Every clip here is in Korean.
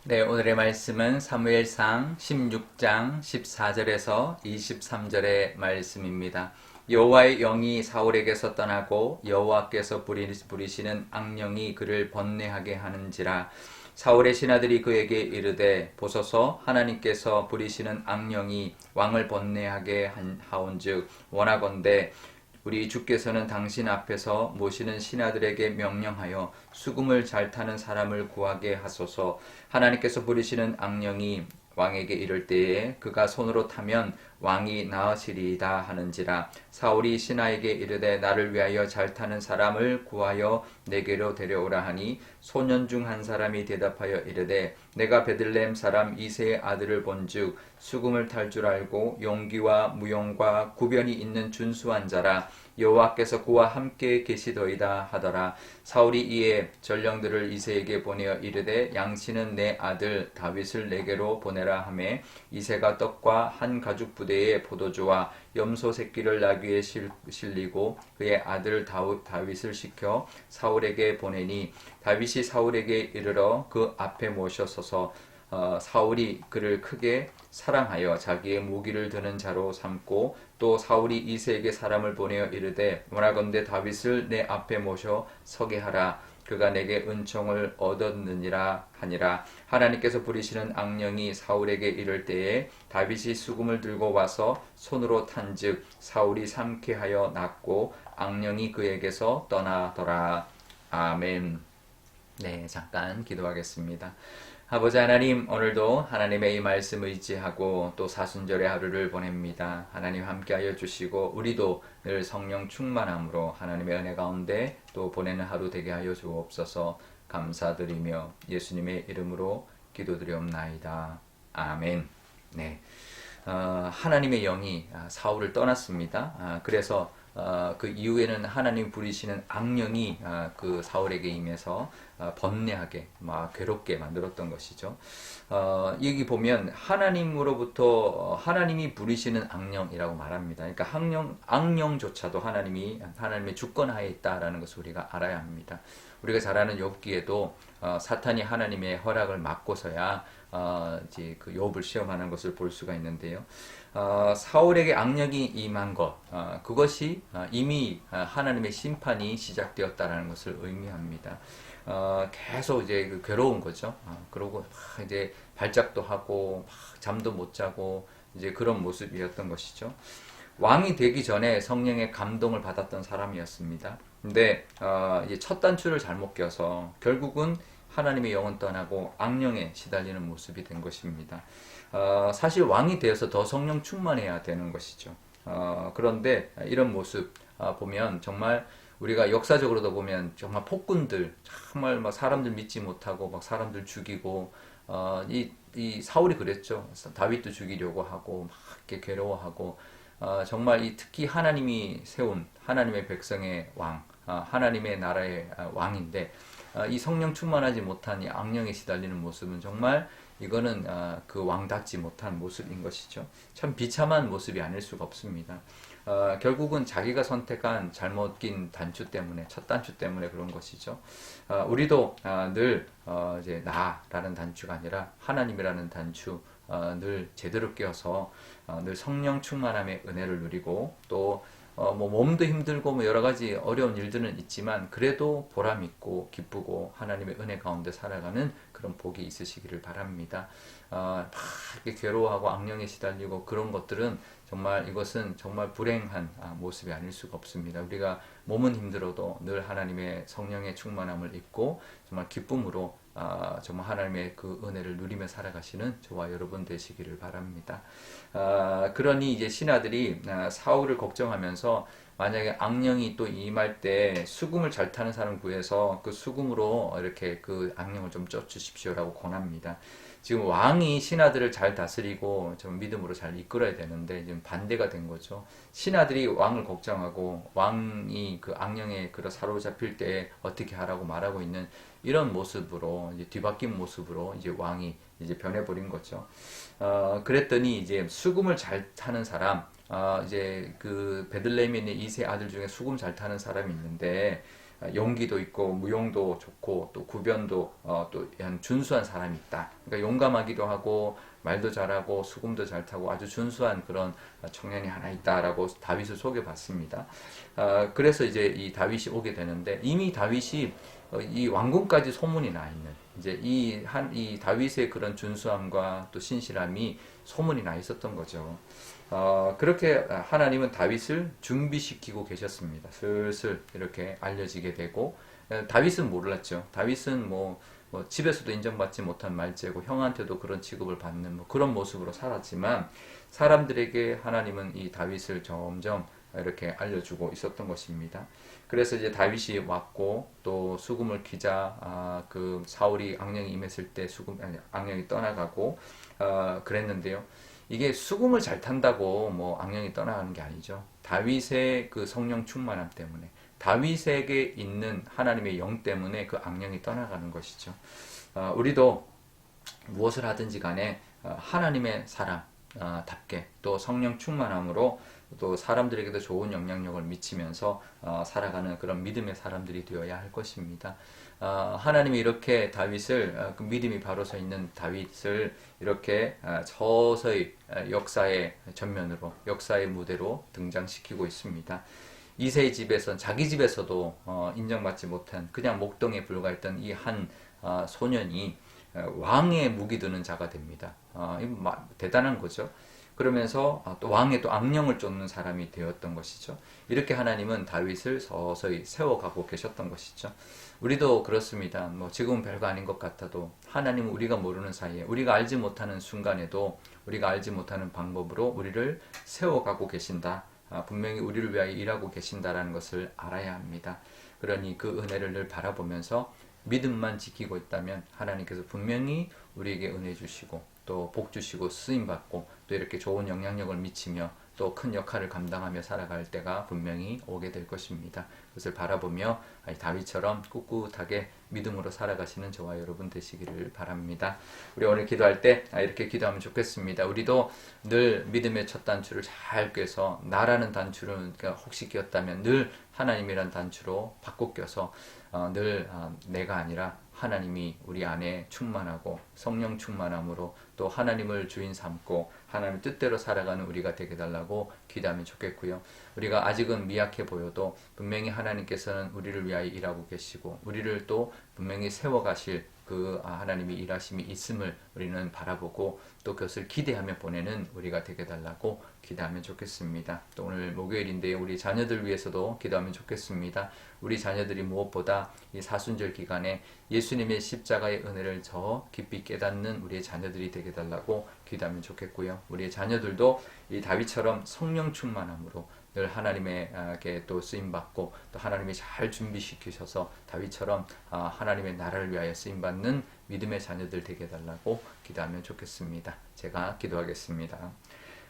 네, 오늘의 말씀은 사무엘상 16장 14절에서 23절의 말씀입니다. 여호와의 영이 사울에게서 떠나고 여호와께서 부리시는 악령이 그를 번뇌하게 하는지라. 사울의 신하들이 그에게 이르되 보소서, 하나님께서 부리시는 악령이 왕을 번뇌하게 하온즉 원하건대 우리 주께서는 당신 앞에서 모시는 신하들에게 명령하여 수금을 잘 타는 사람을 구하게 하소서. 하나님께서 부리시는 악령이 왕에게 이를 때에 그가 손으로 타면 왕이 나으시리이다 하는지라. 사울이 신하에게 이르되 나를 위하여 잘 타는 사람을 구하여 내게로 데려오라 하니 소년 중 한 사람이 대답하여 이르되 내가 베들레헴 사람 이새의 아들을 본즉 수금을 탈 줄 알고 용기와 무용과 구변이 있는 준수한 자라. 여호와께서 그와 함께 계시더이다 하더라. 사울이 이에 전령들을 이새에게 보내어 이르되 양치는 내 아들 다윗을 내게로 보내라 하매 이새가 떡과 한 가죽 부대에 포도주와 염소 새끼를 나귀에 실리고 그의 아들 다윗을 시켜 사울에게 보내니 다윗이 사울에게 이르러 그 앞에 모셔서서 사울이 그를 크게 사랑하여 자기의 무기를 드는 자로 삼고 또 사울이 이새에게 사람을 보내어 이르되 원하건대 다윗을 내 앞에 모셔 서게 하라. 그가 내게 은총을 얻었느니라 하니라. 하나님께서 부리시는 악령이 사울에게 이를 때에 다윗이 수금을 들고 와서 손으로 탄즉 사울이 삼켜하여 낫고 악령이 그에게서 떠나더라. 아멘. 네, 잠깐 기도하겠습니다. 아버지 하나님, 오늘도 하나님의 이 말씀 의지하고 또 사순절의 하루를 보냅니다. 하나님 함께하여 주시고 우리도 늘 성령 충만함으로 하나님의 은혜 가운데 또 보내는 하루 되게 하여 주옵소서. 감사드리며 예수님의 이름으로 기도드리옵나이다. 아멘. 네, 하나님의 영이 사울을 떠났습니다. 그래서 그 이후에는 하나님 부리시는 악령이 그 사울에게 임해서 번뇌하게 막 괴롭게 만들었던 것이죠. 여기 보면 하나님으로부터 하나님이 부리시는 악령이라고 말합니다. 그러니까 악령조차도 하나님의 주권하에 있다라는 것을 우리가 알아야 합니다. 우리가 잘 아는 욥기에도 사탄이 하나님의 허락을 막고서야 이제 그 욥을 시험하는 것을 볼 수가 있는데요. 사울에게 악령이 임한 것, 그것이 이미 하나님의 심판이 시작되었다라는 것을 의미합니다. 계속 이제 괴로운 거죠. 그러고 이제 발작도 하고 잠도 못 자고 이제 그런 모습이었던 것이죠. 왕이 되기 전에 성령의 감동을 받았던 사람이었습니다. 근데 이제 첫 단추를 잘못 껴서 결국은 하나님의 영은 떠나고 악령에 시달리는 모습이 된 것입니다. 사실 왕이 되어서 더 성령 충만해야 되는 것이죠. 그런데 이런 모습 보면 정말 우리가 역사적으로도 보면 정말 폭군들, 정말 막 사람들 믿지 못하고 막 사람들 죽이고 이 사울이 그랬죠. 다윗도 죽이려고 하고 막 이렇게 괴로워하고 정말 특히 하나님이 세운 하나님의 백성의 왕, 하나님의 나라의 왕인데 이 성령 충만하지 못한 이 악령에 시달리는 모습은 정말 이거는 그 왕답지 못한 모습인 것이죠. 참 비참한 모습이 아닐 수가 없습니다. 결국은 자기가 선택한 잘못 낀 단추 때문에, 첫 단추 때문에 그런 것이죠. 우리도 늘 이제 나라는 단추가 아니라 하나님이라는 단추 늘 제대로 끼어서 늘 성령 충만함의 은혜를 누리고 또 뭐 몸도 힘들고 뭐 여러 가지 어려운 일들은 있지만 그래도 보람 있고 기쁘고 하나님의 은혜 가운데 살아가는 그런 복이 있으시기를 바랍니다. 막 이렇게 괴로워하고 악령에 시달리고 그런 것들은 정말 이것은 정말 불행한 모습이 아닐 수가 없습니다. 우리가 몸은 힘들어도 늘 하나님의 성령의 충만함을 입고 정말 기쁨으로 정말 하나님의 그 은혜를 누리며 살아가시는 저와 여러분 되시기를 바랍니다. 그러니 이제 신하들이 사울을 걱정하면서 만약에 악령이 또 임할 때 수금을 잘 타는 사람 구해서 그 수금으로 이렇게 그 악령을 좀 쫓으십시오라고 권합니다. 지금 왕이 신하들을 잘 다스리고 좀 믿음으로 잘 이끌어야 되는데 지금 반대가 된 거죠. 신하들이 왕을 걱정하고 왕이 그 악령에 사로잡힐 때 어떻게 하라고 말하고 있는 이런 모습으로 이제 뒤바뀐 모습으로 이제 왕이 이제 변해버린 거죠. 그랬더니 이제 수금을 잘 타는 사람, 이제 그 베들레헴에 있는 이세 아들 중에 수금 잘 타는 사람이 있는데 용기도 있고 무용도 좋고 또 구변도 또 준수한 사람이 있다. 그러니까 용감하기도 하고 말도 잘하고 수금도 잘 타고 아주 준수한 그런 청년이 하나 있다라고 다윗을 소개받습니다. 그래서 이제 이 다윗이 오게 되는데 이미 다윗이 이 왕궁까지 소문이 나 있는 이제 이 다윗의 그런 준수함과 또 신실함이 소문이 나 있었던 거죠. 그렇게 하나님은 다윗을 준비시키고 계셨습니다. 슬슬 이렇게 알려지게 되고 다윗은 몰랐죠. 다윗은 뭐 집에서도 인정받지 못한 말째고 형한테도 그런 취급을 받는 뭐 그런 모습으로 살았지만 사람들에게 하나님은 이 다윗을 점점 이렇게 알려주고 있었던 것입니다. 그래서 이제 다윗이 왔고 또 수금을 기자 그 사울이 악령이 임했을 때 악령이 떠나가고 그랬는데요. 이게 수금을 잘 탄다고 뭐 악령이 떠나가는 게 아니죠. 다윗의 그 성령 충만함 때문에 다윗에게 있는 하나님의 영 때문에 그 악령이 떠나가는 것이죠. 우리도 무엇을 하든지 간에 하나님의 사람답게 또 성령 충만함으로 또 사람들에게도 좋은 영향력을 미치면서 살아가는 그런 믿음의 사람들이 되어야 할 것입니다. 하나님이 이렇게 다윗을 그 믿음이 바로 서 있는 다윗을 이렇게 서서히 역사의 전면으로 역사의 무대로 등장시키고 있습니다. 이새의 집에서 자기 집에서도 인정받지 못한 그냥 목동에 불과했던 이 한 소년이 왕의 무기 드는 자가 됩니다. 대단한 거죠. 그러면서 또 왕의 또 악령을 쫓는 사람이 되었던 것이죠. 이렇게 하나님은 다윗을 서서히 세워가고 계셨던 것이죠. 우리도 그렇습니다. 뭐 지금은 별거 아닌 것 같아도 하나님은 우리가 모르는 사이에 우리가 알지 못하는 순간에도 우리가 알지 못하는 방법으로 우리를 세워가고 계신다. 분명히 우리를 위하여 일하고 계신다라는 것을 알아야 합니다. 그러니 그 은혜를 늘 바라보면서 믿음만 지키고 있다면 하나님께서 분명히 우리에게 은혜 주시고 또 복 주시고 쓰임 받고 또 이렇게 좋은 영향력을 미치며 또 큰 역할을 감당하며 살아갈 때가 분명히 오게 될 것입니다. 그것을 바라보며 다윗처럼 꿋꿋하게 믿음으로 살아가시는 저와 여러분 되시기를 바랍니다. 우리 오늘 기도할 때 이렇게 기도하면 좋겠습니다. 우리도 늘 믿음의 첫 단추를 잘 꿰서 나라는 단추를 혹시 꼈다면 늘 하나님이란 단추로 바꿔 껴서 늘 내가 아니라 하나님이 우리 안에 충만하고 성령 충만함으로 또 하나님을 주인 삼고 하나님의 뜻대로 살아가는 우리가 되게 달라고 기도하면 좋겠고요. 우리가 아직은 미약해 보여도 분명히 하나님께서는 우리를 위하여 일하고 계시고 우리를 또 분명히 세워가실 그 하나님의 일하심이 있음을 우리는 바라보고 또 그것을 기대하며 보내는 우리가 되게 달라고 기도하면 좋겠습니다. 또 오늘 목요일인데 우리 자녀들 위해서도 기도하면 좋겠습니다. 우리 자녀들이 무엇보다 이 사순절 기간에 예수님의 십자가의 은혜를 더 깊이 깨닫는 우리의 자녀들이 되게 달라고 기도하면 좋겠고요. 우리의 자녀들도 이 다윗처럼 성령 충만함으로 늘 하나님에게 또 쓰임받고 또 하나님이 잘 준비시키셔서 다윗처럼 하나님의 나라를 위하여 쓰임받는 믿음의 자녀들 되게 해달라고 기도하면 좋겠습니다. 제가 기도하겠습니다.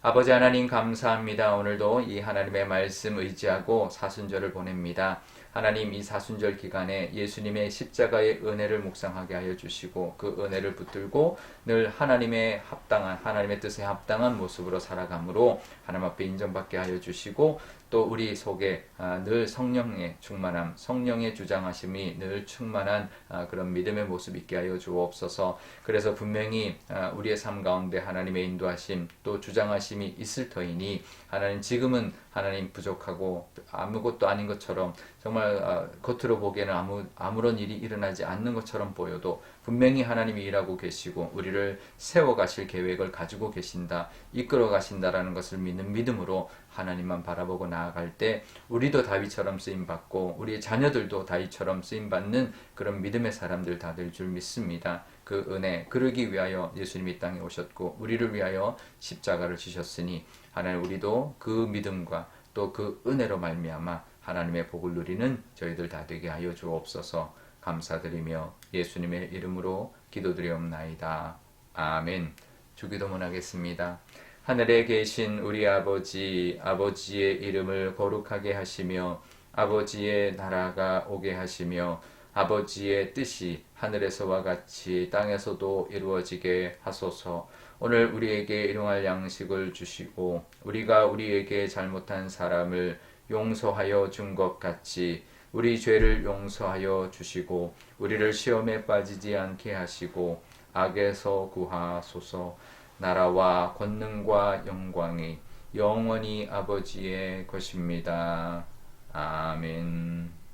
아버지 하나님 감사합니다. 오늘도 이 하나님의 말씀 의지하고 사순절을 보냅니다. 하나님 이 사순절 기간에 예수님의 십자가의 은혜를 묵상하게 하여 주시고 그 은혜를 붙들고 늘 하나님의 합당한 하나님의 뜻에 합당한 모습으로 살아감으로 하나님 앞에 인정받게 하여 주시고 또 우리 속에 늘 성령의 충만함, 성령의 주장하심이 늘 충만한 그런 믿음의 모습 있게 하여 주옵소서. 그래서 분명히 우리의 삶 가운데 하나님의 인도하심 또 주장하심이 있을 터이니 하나님 지금은 하나님 부족하고 아무것도 아닌 것처럼 정말 겉으로 보기에는 아무런 일이 일어나지 않는 것처럼 보여도 분명히 하나님이 일하고 계시고 우리를 세워가실 계획을 가지고 계신다, 이끌어 가신다라는 것을 믿는 믿음으로 하나님만 바라보고 나아갈 때 우리도 다윗처럼 쓰임받고 우리의 자녀들도 다윗처럼 쓰임받는 그런 믿음의 사람들 다 될 줄 믿습니다. 그 은혜 그러기 위하여 예수님이 이 땅에 오셨고 우리를 위하여 십자가를 지셨으니 하나님 우리도 그 믿음과 또 그 은혜로 말미암아 하나님의 복을 누리는 저희들 다 되게 하여 주옵소서. 감사드리며 예수님의 이름으로 기도드리옵나이다. 아멘. 주기도문 하겠습니다. 하늘에 계신 우리 아버지, 아버지의 이름을 거룩하게 하시며 아버지의 나라가 오게 하시며 아버지의 뜻이 하늘에서와 같이 땅에서도 이루어지게 하소서. 오늘 우리에게 일용할 양식을 주시고 우리가 우리에게 잘못한 사람을 용서하여 준 것 같이 우리 죄를 용서하여 주시고 우리를 시험에 빠지지 않게 하시고 악에서 구하소서. 나라와 권능과 영광이 영원히 아버지의 것입니다. 아멘.